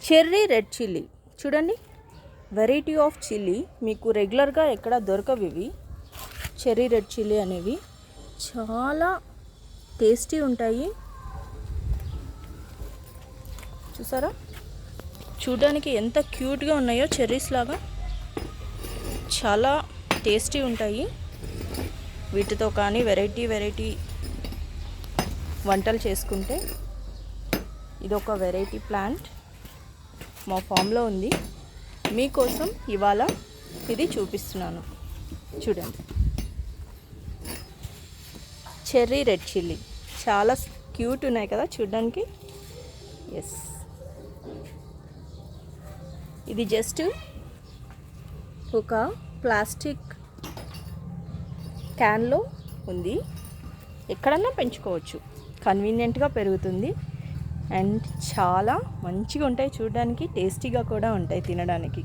Cherry red chilli చూడండి, variety of chilli. మీకు రెగ్యులర్గా ఎక్కడ దొరకవు ఇవి. చెర్రీ రెడ్ చిల్లీ అనేవి చాలా టేస్టీ ఉంటాయి. చూసారా, చూడడానికి ఎంత క్యూట్గా ఉన్నాయో, చెర్రీస్ లాగా చాలా టేస్టీ ఉంటాయి. వీటితో కానీ వెరైటీ వంటలు చేసుకుంటే. ఇదొక వెరైటీ ప్లాంట్ మా ఫామ్లో ఉంది. మీకోసం ఇవాళ ఇది చూపిస్తున్నాను. చూడండి, చెర్రీ రెడ్ చిల్లీ చాలా క్యూట్ ఉన్నాయి కదా చూడడానికి. ఎస్, ఇది జస్ట్ ఒక ప్లాస్టిక్ క్యాన్లో ఉంది. ఎక్కడన్నా పెంచుకోవచ్చు, కన్వీనియంట్గా పెరుగుతుంది. అండ్ చాలా మంచిగా ఉంటాయి చూడడానికి, టేస్టీగా కూడా ఉంటాయి తినడానికి.